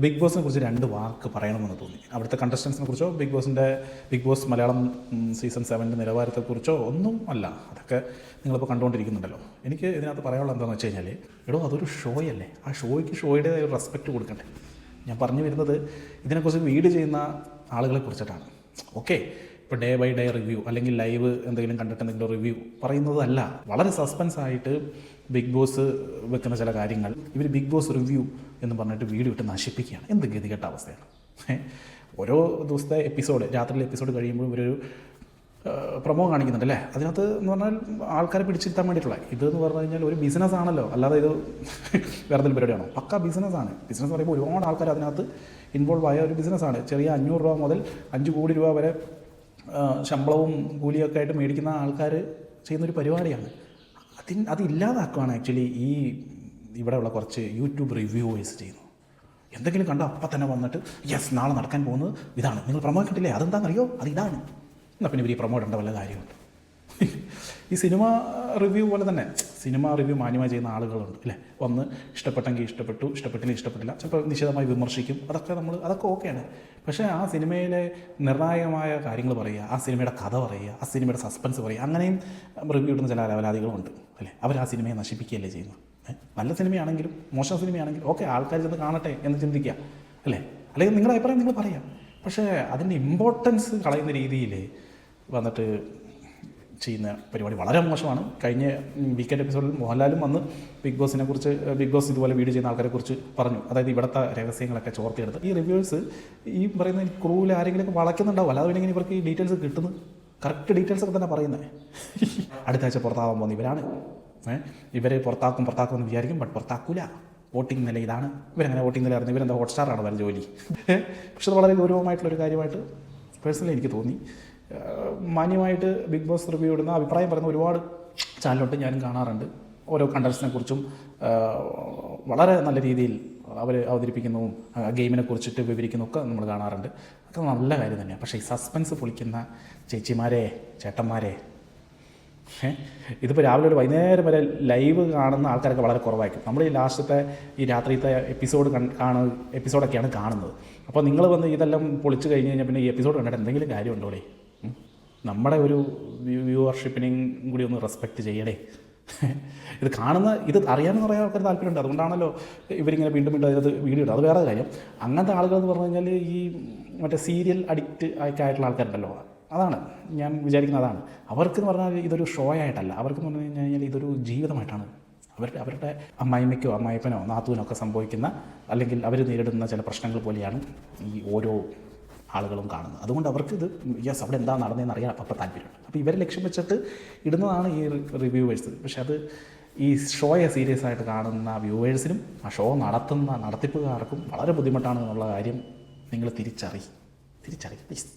Big ബോസിനെ കുറിച്ച് 2 വാക്ക് പറയണമെന്ന് തോന്നി. അവിടുത്തെ കണ്ടസ്റ്റൻസിനെ കുറിച്ചോ ബിഗ് ബോസ് മലയാളം സീസൺ 7 നിലവാരത്തെക്കുറിച്ചോ ഒന്നും അല്ല. അതൊക്കെ നിങ്ങളിപ്പോൾ കണ്ടുകൊണ്ടിരിക്കുന്നുണ്ടല്ലോ. എനിക്ക് ഇതിനകത്ത് പറയാനുള്ള എന്താണെന്ന് വെച്ച് കഴിഞ്ഞാൽ, അതൊരു ഷോയല്ലേ, ആ ഷോയുടെ ഒരു റെസ്പെക്റ്റ് കൊടുക്കണ്ടേ. ഞാൻ പറഞ്ഞു വരുന്നത് ഇതിനെക്കുറിച്ച് വീട് ചെയ്യുന്ന ആളുകളെ കുറിച്ചിട്ടാണ്. ഓക്കെ, ഇപ്പോൾ ഡേ ബൈ ഡേ റിവ്യൂ അല്ലെങ്കിൽ ലൈവ് എന്തെങ്കിലും കണ്ടിട്ട് എന്തെങ്കിലും റിവ്യൂ പറയുന്നതല്ല. വളരെ സസ്പെൻസായിട്ട് ബിഗ് ബോസ് വെക്കുന്ന ചില കാര്യങ്ങൾ ഇവർ ബിഗ് ബോസ് റിവ്യൂ എന്ന് പറഞ്ഞിട്ട് വീഡിയോ ഇട്ട് നശിപ്പിക്കുകയാണ്. എന്ത് ഗതികെട്ട അവസ്ഥയാണ്. ഓരോ ദിവസത്തെ എപ്പിസോഡ്, രാത്രിയിലെ എപ്പിസോഡ് കഴിയുമ്പോൾ ഇവരൊരു പ്രൊമോ കാണിക്കുന്നുണ്ട് അല്ലേ. അതിനകത്ത് എന്ന് പറഞ്ഞാൽ ആൾക്കാരെ പിടിച്ചിരുത്താൻ വേണ്ടിയിട്ടുള്ള ഇതെന്ന് പറഞ്ഞു കഴിഞ്ഞാൽ ഒരു ബിസിനസ് ആണല്ലോ, അല്ലാതെ ഇത് വേറെ എന്തെങ്കിലും പരിപാടിയാണോ? പക്ക ബിസിനസ്സാണ്. ബിസിനസ് പറയുമ്പോൾ ഒരുപാട് ആൾക്കാർ അതിനകത്ത് ഇൻവോൾവ് ആയ ഒരു ബിസിനസ്സാണ്. ചെറിയ 500 രൂപ മുതൽ 5 കോടി രൂപ വരെ ശമ്പളവും കൂലിയൊക്കെ ആയിട്ട് മേടിക്കുന്ന ആൾക്കാർ ചെയ്യുന്നൊരു പരിപാടിയാണ്. അതില്ലാതാക്കുകയാണ് ആക്ച്വലി ഇവിടെയുള്ള കുറച്ച് യൂട്യൂബ് റിവ്യൂവേഴ്സ് ചെയ്യുന്നു. എന്തെങ്കിലും കണ്ടോ അപ്പം തന്നെ വന്നിട്ട് യെസ് നാളെ നടക്കാൻ പോകുന്നത് ഇതാണ്, നിങ്ങൾ പ്രൊമോ കണ്ടില്ലേ, അതെന്താണെന്നറിയോ, അതിതാണ്. എന്നാൽ പിന്നെ ഇവർ ഈ പ്രൊമോ ഇടേണ്ട വല്ല കാര്യമുണ്ട്. ഈ സിനിമ റിവ്യൂ പോലെ തന്നെ സിനിമ റിവ്യൂ മാന്യമായി ചെയ്യുന്ന ആളുകളുണ്ട് അല്ലേ. വന്ന് ഇഷ്ടപ്പെട്ടെങ്കിൽ ഇഷ്ടപ്പെട്ടു, ഇഷ്ടപ്പെട്ടില്ലെങ്കിൽ ഇഷ്ടപ്പെട്ടില്ല, ചിലപ്പോൾ നിശ്ചിതമായി വിമർശിക്കും. അതൊക്കെ ഓക്കെയാണ്. പക്ഷേ ആ സിനിമയിലെ നിർണായകമായ കാര്യങ്ങൾ പറയുക, ആ സിനിമയുടെ കഥ പറയുക, ആ സിനിമയുടെ സസ്പെൻസ് പറയുക, അങ്ങനെയും റിവ്യൂ ഇടുന്ന ചില അലവലാദികളുണ്ട് അല്ലേ. അവർ ആ സിനിമയെ നശിപ്പിക്കുകയല്ലേ ചെയ്യുന്നത്. നല്ല സിനിമയാണെങ്കിലും മോശം സിനിമയാണെങ്കിലും ഓക്കെ, ആൾക്കാർ ചെന്ന് കാണട്ടെ എന്ന് ചിന്തിക്കുക അല്ലേ. അല്ലെങ്കിൽ നിങ്ങളുടെ അഭിപ്രായം നിങ്ങൾ പറയാം. പക്ഷേ അതിൻ്റെ ഇമ്പോർട്ടൻസ് കളയുന്ന രീതിയിൽ വന്നിട്ട് ചെയ്യുന്ന പരിപാടി വളരെ മോശമാണ്. കഴിഞ്ഞ വീക്കെൻഡ് എപ്പിസോഡിൽ മോഹൻലാലും വന്ന് ബിഗ് ബോസ് ഇതുപോലെ വീഡിയോ ചെയ്യുന്ന ആൾക്കാരെ കുറിച്ച് പറഞ്ഞു. അതായത് ഇവിടുത്തെ രഹസ്യങ്ങളൊക്കെ ചോർത്തിയെടുത്ത് ഈ റിവ്യൂവേഴ്സ് ഈ പറയുന്ന ക്രൂവിൽ ആരെങ്കിലുമൊക്കെ വളയ്ക്കുന്നുണ്ടാവും. അല്ലാതെ പിന്നെ ഇവർക്ക് ഈ ഡീറ്റെയിൽസ് കിട്ടുന്നു, കറക്റ്റ് ഡീറ്റെയിൽസൊക്കെ തന്നെ പറയുന്നത്. അടുത്ത ആഴ്ച പുറത്താകാൻ പോകുന്ന ഇവരാണ്. ഇവരെ പുറത്താക്കും എന്ന് വിചാരിക്കും, ബട്ട് പുറത്താക്കൂല. വോട്ടിംഗ് നില ഇതാണ്. ഇവരങ്ങനെ വോട്ടിംഗ് നില അറിഞ്ഞു. ഇവരെന്താ ഹോട്ട്സ്റ്റാറാണ് വരെ ജോലി. പക്ഷെ അത് വളരെ ഗൗരവമായിട്ടുള്ളൊരു കാര്യമായിട്ട് പേഴ്സണലി എനിക്ക് തോന്നി. മാന്യമായിട്ട് ബിഗ് ബോസ് റിവ്യൂ ഇടുന്ന അഭിപ്രായം പറയുന്ന ഒരുപാട് ചാനലുണ്ട്, ഞാനും കാണാറുണ്ട്. ഓരോ കണ്ടൻസിനെ കുറിച്ചും വളരെ നല്ല രീതിയിൽ അവർ അവതരിപ്പിക്കുന്നതും ഗെയിമിനെ കുറിച്ചിട്ട് വിവരിക്കുന്നതൊക്കെ നമ്മൾ കാണാറുണ്ട്. അതൊക്കെ നല്ല കാര്യം തന്നെയാണ്. പക്ഷേ ഈ സസ്പെൻസ് പൊളിക്കുന്ന ചേച്ചിമാരെ, ചേട്ടന്മാരെ, ഇതിപ്പോൾ രാവിലെ ഒരു വൈകുന്നേരം വരെ ലൈവ് കാണുന്ന ആൾക്കാരൊക്കെ വളരെ കുറവായിരിക്കും. നമ്മൾ ഈ ലാസ്റ്റത്തെ ഈ രാത്രിത്തെ എപ്പിസോഡൊക്കെയാണ് കാണുന്നത്. അപ്പോൾ നിങ്ങൾ വന്ന് ഇതെല്ലാം പൊളിച്ച് കഴിഞ്ഞ് കഴിഞ്ഞാൽ പിന്നെ ഈ എപ്പിസോഡ് കണ്ടിട്ട് എന്തെങ്കിലും കാര്യമുണ്ടോടെ? നമ്മുടെ ഒരു വ്യൂവർഷിപ്പിനെയും കൂടി ഒന്ന് റെസ്പെക്റ്റ് ചെയ്യണേ. ഇത് അറിയാമെന്ന് പറയാൻ ആൾക്കാർ താല്പര്യമുണ്ട്. അതുകൊണ്ടാണല്ലോ ഇവരിങ്ങനെ വീണ്ടും അതിനകത്ത് വീഡിയോ ഇടും. അത് വേറെ കാര്യം. അങ്ങനത്തെ ആളുകൾ എന്ന് പറഞ്ഞു കഴിഞ്ഞാൽ ഈ മറ്റേ സീരിയൽ അഡിക്റ്റ് ഒക്കെ ആയിട്ടുള്ള ആൾക്കാരുണ്ടല്ലോ, അതാണ് ഞാൻ വിചാരിക്കുന്നത്. അതാണ് അവർക്കെന്ന് പറഞ്ഞാൽ ഇതൊരു ഷോ ആയിട്ടല്ല. അവർക്കെന്ന് പറഞ്ഞു കഴിഞ്ഞാൽ ഇതൊരു ജീവിതമായിട്ടാണ്. അവരുടെ അമ്മായിമ്മയ്ക്കോ അമ്മായിപ്പനോ നാത്തൂനോ ഒക്കെ സംഭവിക്കുന്ന അല്ലെങ്കിൽ അവർ നേരിടുന്ന ചില പ്രശ്നങ്ങൾ പോലെയാണ് ഈ ഓരോ ആളുകളും കാണുന്നത്. അതുകൊണ്ട് അവർക്ക് ഇത് യെസ് അവിടെ എന്താ നടന്നതെന്ന് അറിയാൻ അപ്പം താല്പര്യമുണ്ട്. അപ്പോൾ ഇവരെ ലക്ഷ്യം വെച്ചിട്ട് ഇടുന്നതാണ് ഈ റിവ്യൂവേഴ്സ്. പക്ഷെ അത് ഈ ഷോയെ സീരിയസ് ആയിട്ട് കാണുന്ന വ്യൂവേഴ്സിനും ആ ഷോ നടത്തിപ്പുകാർക്കും വളരെ ബുദ്ധിമുട്ടാണ് എന്നുള്ള കാര്യം നിങ്ങൾ തിരിച്ചറി പ്ലീസ്.